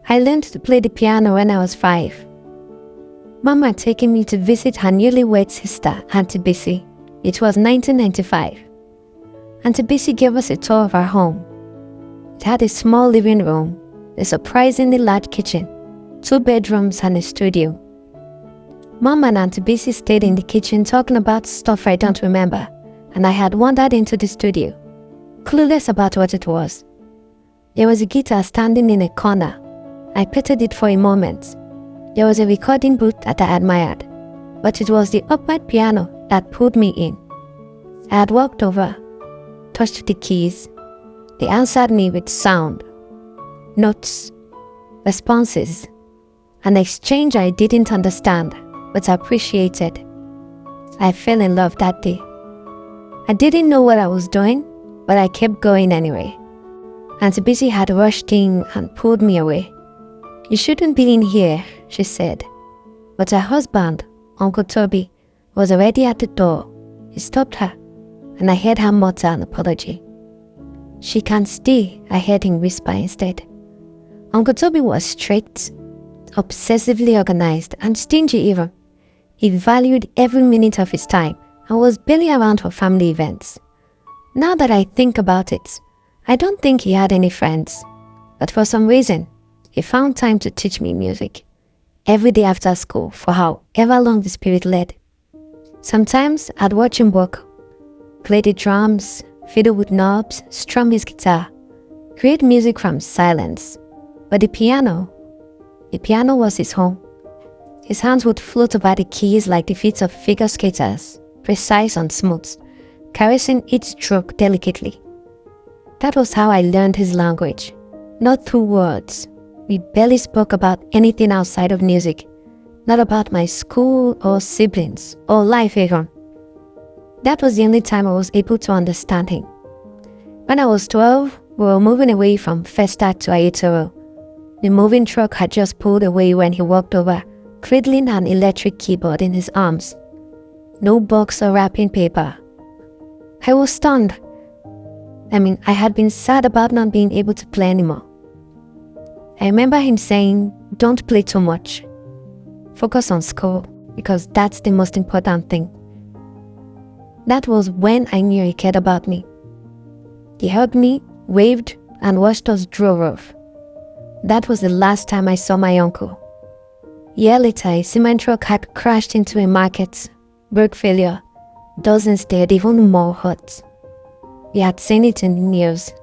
I learned to play the piano when I was 5. Mama had taken me to visit her newlywed sister, Auntie Bessie. It was 1995. Auntie Bessie gave us a tour of our home. It had a small living room, a surprisingly large kitchen, 2 bedrooms and a studio. Mom and Auntie Bessie stayed in the kitchen talking about stuff I don't remember, and I had wandered into the studio, clueless about what it was. There was a guitar standing in a corner. I petted it for a moment. There was a recording booth that I admired, but it was the upright piano that pulled me in. I had walked over, touched the keys. They answered me with sound, notes, responses, an exchange I didn't understand but appreciated. I fell in love that day. I didn't know what I was doing, but I kept going anyway. Auntie Bessie had rushed in and pulled me away. "You shouldn't be in here," she said. But her husband, Uncle Toby, was already at the door. He stopped her, and I heard her mutter an apology. "She can't stay," I heard him whisper instead. Uncle Toby was strict, obsessively organized, and stingy even. He valued every minute of his time and was barely around for family events. Now that I think about it, I don't think he had any friends, but for some reason, he found time to teach me music every day after school for however long the spirit led. Sometimes I'd watch him work, play the drums, fiddle with knobs, strum his guitar, create music from silence. But the piano was his home. His hands would float over the keys like the feet of figure skaters, precise and smooth, caressing each stroke delicately. That was how I learned his language, not through words. We barely spoke about anything outside of music, not about my school or siblings or life even. That was the only time I was able to understand him. When I was 12, we were moving away from Festac to Ayutthaya. The moving truck had just pulled away when he walked over, cradling an electric keyboard in his arms. No box or wrapping paper. I was stunned. I had been sad about not being able to play anymore. I remember him saying, "Don't play too much. Focus on school, because that's the most important thing." That was when I knew he cared about me. He hugged me, waved, and watched us drove off. That was the last time I saw my uncle. A year later, a cement truck had crashed into a market, brake failure, dozens dead, even more hurt. We had seen it in the news.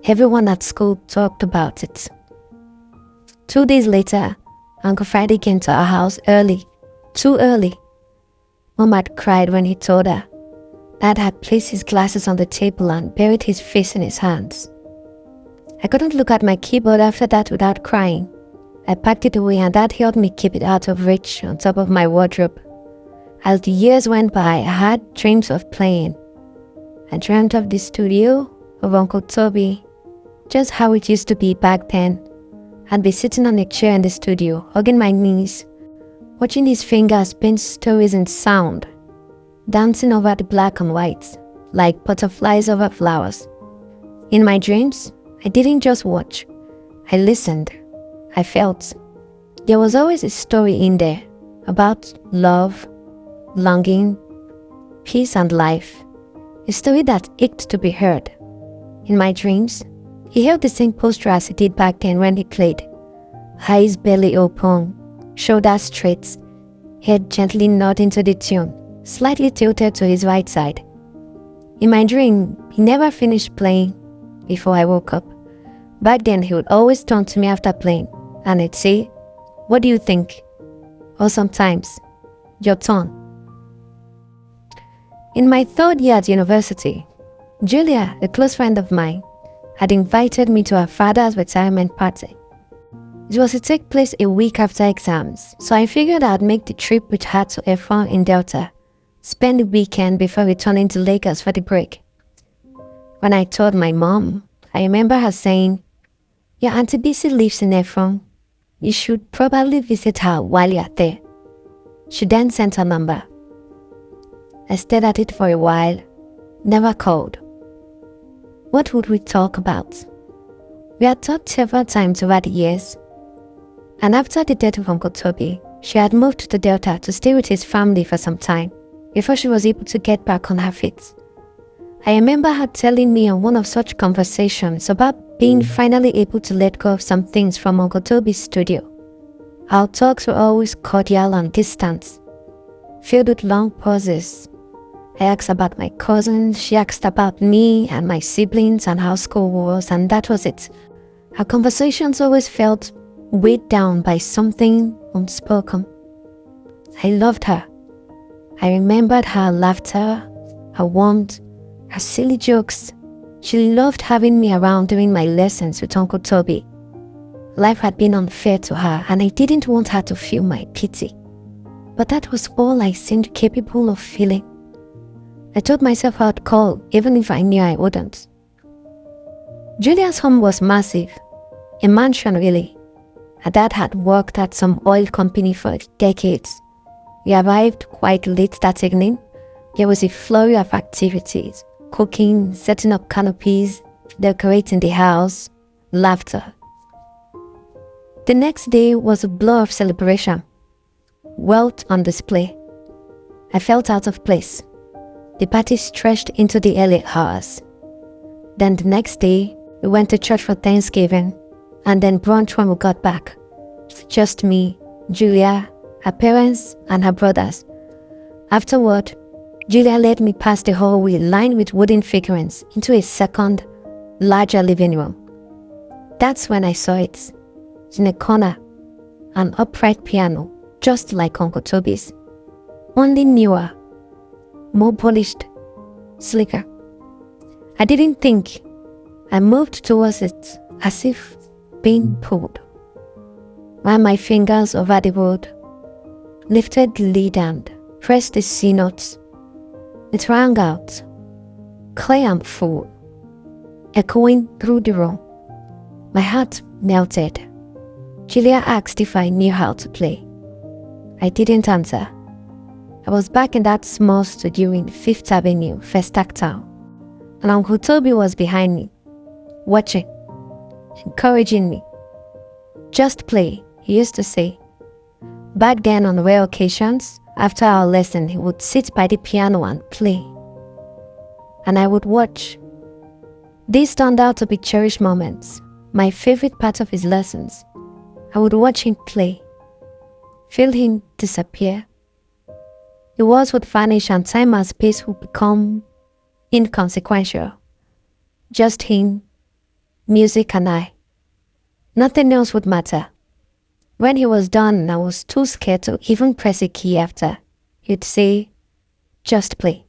Everyone at school talked about it. 2 days later, Uncle Friday came to our house early, too early. Mom had cried when he told her. Dad had placed his glasses on the table and buried his face in his hands. I couldn't look at my keyboard after that without crying. I packed it away and Dad helped me keep it out of reach on top of my wardrobe. As the years went by, I had dreams of playing. I dreamt of the studio, of Uncle Toby, just how it used to be back then. I'd be sitting on a chair in the studio, hugging my knees, watching his fingers paint stories in sound, dancing over the black and white, like butterflies over flowers. In my dreams, I didn't just watch. I listened. I felt. There was always a story in there about love, longing, peace and life. A story that ached to be heard. In my dreams, he held the same posture as he did back then when he played. Eyes barely open, shoulders straight, head gently nodding to the tune, slightly tilted to his right side. In my dream, he never finished playing before I woke up. Back then, he would always turn to me after playing, and he'd say, "What do you think?" Or sometimes, "Your turn." In my 3rd year at university, Julia, a close friend of mine, had invited me to her father's retirement party. It was to take place a week after exams, so I figured I'd make the trip with her to Efron in Delta, spend the weekend before returning to Lagos for the break. When I told my mom, I remember her saying, "Your Auntie Bessie lives in Efron. You should probably visit her while you're there." She then sent her number. I stared at it for a while, never called. What would we talk about? We had talked several times over the years, And after the death of Uncle Toby, she had moved to the Delta to stay with his family for some time before she was able to get back on her feet. I remember her telling me on one of such conversations about being finally able to let go of some things from Uncle Toby's studio. Our talks were always cordial and distant, filled with long pauses. I asked about my cousins, she asked about me and my siblings and how school was, and that was it. Our conversations always felt weighed down by something unspoken. I loved her. I remembered her laughter, her warmth, her silly jokes. She loved having me around during my lessons with Uncle Toby. Life had been unfair to her, and I didn't want her to feel my pity. But that was all I seemed capable of feeling. I told myself I'd call, even if I knew I wouldn't. Julia's home was massive, a mansion really. Her dad had worked at some oil company for decades. We arrived quite late that evening. There was a flurry of activities: cooking, setting up canopies, decorating the house, laughter. The next day was a blur of celebration. Wealth on display. I felt out of place. The party stretched into the early hours. Then the next day, we went to church for Thanksgiving, and then brunch when we got back. Just me, Julia, her parents, and her brothers. Afterward, Julia led me past the hallway lined with wooden figurines into a second, larger living room. That's when I saw it. In a corner, an upright piano, just like Uncle Toby's, only newer, more polished, slicker. I didn't think. I moved towards it as if being pulled. Ran my fingers over the wood, lifted the lead and pressed the C notes. It rang out, clear and full, echoing through the room. My heart melted. Julia asked if I knew how to play. I didn't answer. I was back in that small studio in Fifth Avenue, First Tactile, and Uncle Toby was behind me, watching, encouraging me. Just play, he used to say. Back then, on rare occasions, after our lesson, he would sit by the piano and play. And I would watch. These turned out to be cherished moments, my favorite part of his lessons. I would watch him play, feel him disappear. The words would vanish and time and space would become inconsequential. Just him, music and I. Nothing else would matter. When he was done, I was too scared to even press a key after. He'd say, "Just play."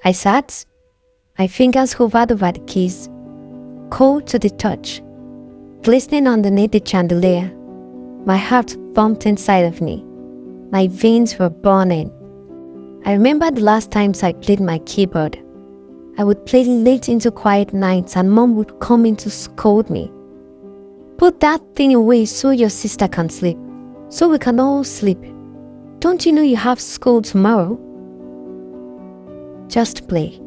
I sat, my fingers hovered over the keys, cold to the touch. Glistening underneath the chandelier, my heart thumped inside of me. My veins were burning. I remember the last times I played my keyboard. I would play late into quiet nights and Mom would come in to scold me. "Put that thing away so your sister can sleep, so we can all sleep. Don't you know you have school tomorrow?" Just play.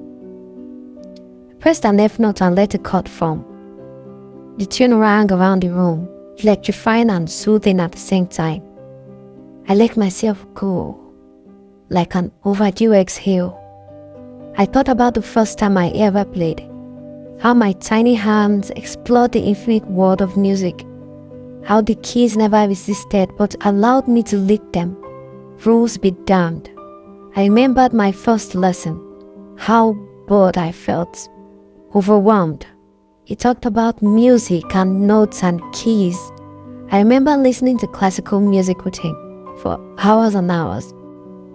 I pressed an F note and let a chord form. The tune rang around the room, electrifying and soothing at the same time. I let myself go, like an overdue exhale. I thought about the first time I ever played, how my tiny hands explored the infinite world of music, how the keys never resisted but allowed me to lick them. Rules be damned. I remembered my first lesson, how bored I felt, overwhelmed. He talked about music and notes and keys. I remember listening to classical music with him for hours and hours.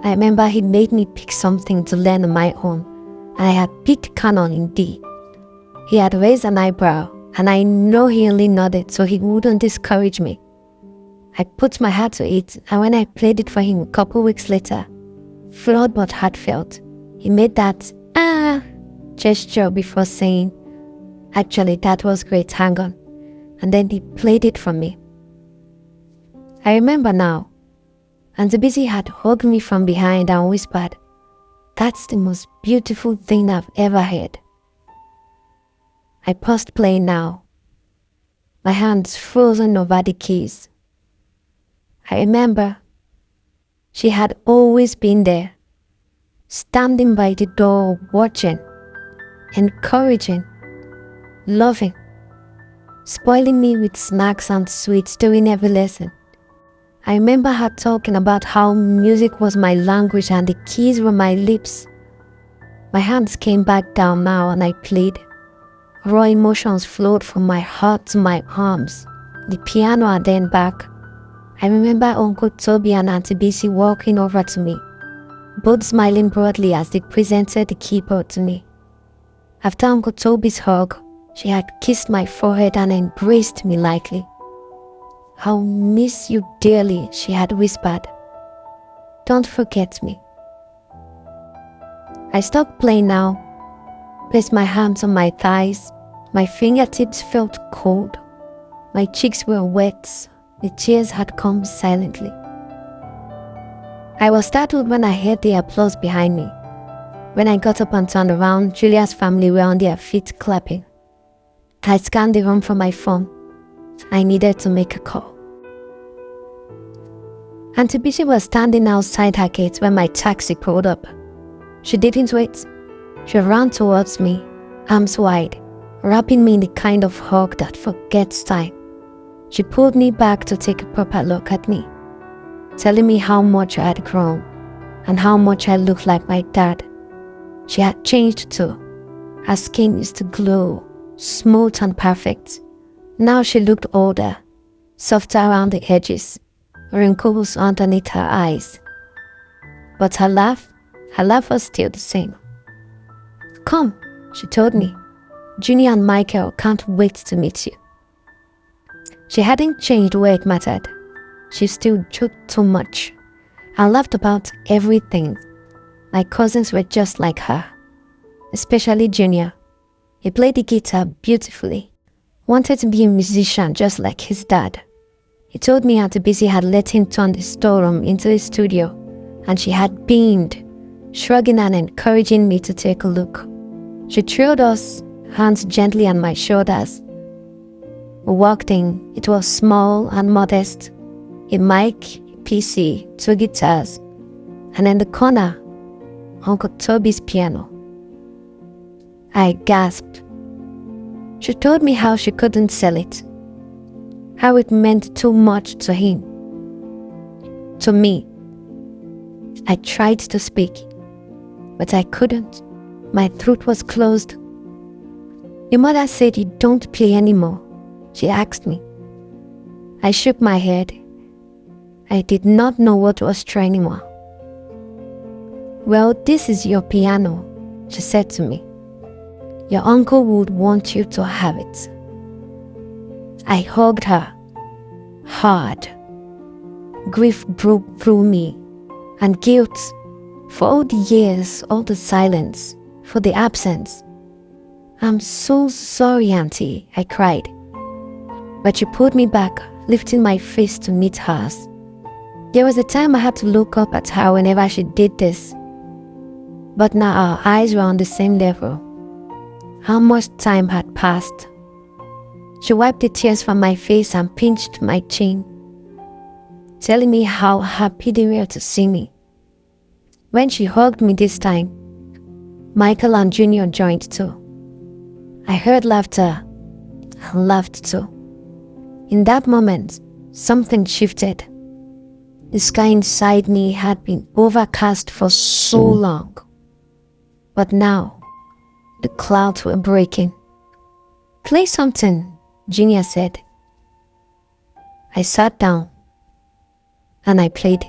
I remember he made me pick something to learn on my own, and I had picked canon in D. He had raised an eyebrow, and I know he only nodded so he wouldn't discourage me. I put my heart to it, and when I played it for him a couple weeks later, flawed but heartfelt, he made that gesture before saying, "Actually, that was great, hang on." And then he played it for me. I remember now, and the busy had hugged me from behind and whispered, "That's the most beautiful thing I've ever heard." I paused playing now. my hands frozen over the keys. I remember she had always been there, standing by the door, watching, encouraging, loving, spoiling me with snacks and sweets during every lesson. I remember her talking about how music was my language and the keys were my lips. My hands came back down now and I played. Raw emotions flowed from my heart to my arms. The piano and then back. I remember Uncle Toby and Auntie Bessie walking over to me, both smiling broadly as they presented the keyboard to me. After Uncle Toby's hug, she had kissed my forehead and embraced me lightly. "I'll miss you dearly," she had whispered. "Don't forget me." I stopped playing now, placed my hands on my thighs. My fingertips felt cold. My cheeks were wet. The tears had come silently. I was startled when I heard the applause behind me. When I got up and turned around, Julia's family were on their feet clapping. I scanned the room for my phone. I needed to make a call. Auntie Bishop was standing outside her gate when my taxi pulled up. She didn't wait. She ran towards me, arms wide, wrapping me in the kind of hug that forgets time. She pulled me back to take a proper look at me, telling me how much I had grown and how much I looked like my dad. She had changed too. Her skin used to glow, smooth and perfect. Now she looked older, softer around the edges, wrinkles underneath her eyes. But her laugh was still the same. "Come," she told me. "Junior and Michael can't wait to meet you." She hadn't changed where it mattered. She still joked too much and laughed about everything. My cousins were just like her, especially Junior. He played the guitar beautifully, wanted to be a musician just like his dad. He told me Auntie Bessie had let him turn the storeroom into a studio, and she had beamed, shrugging and encouraging me to take a look. She thrilled us, hands gently on my shoulders. We walked in. It was small and modest. A mic, a PC, 2 guitars, and in the corner, Uncle Toby's piano. I gasped. She told me how she couldn't sell it, how it meant too much to him, to me. I tried to speak, but I couldn't. My throat was closed. "Your mother said you don't play anymore," she asked me. I shook my head. I did not know what was true anymore. "Well, this is your piano," she said to me. "Your uncle would want you to have it." I hugged her hard. Grief broke through me, and guilt for all the years, all the silence, for the absence. "I'm so sorry, Auntie," I cried. But she pulled me back, lifting my face to meet hers. There was a time I had to look up at her whenever she did this. But now our eyes were on the same level. How much time had passed. She wiped the tears from my face and pinched my chin, telling me how happy they were to see me. When she hugged me this time, Michael and Junior joined too. I heard laughter and laughed too. In that moment, something shifted. The sky inside me had been overcast for so long. But now, the clouds were breaking. "Play something," Junior said. I sat down and I played.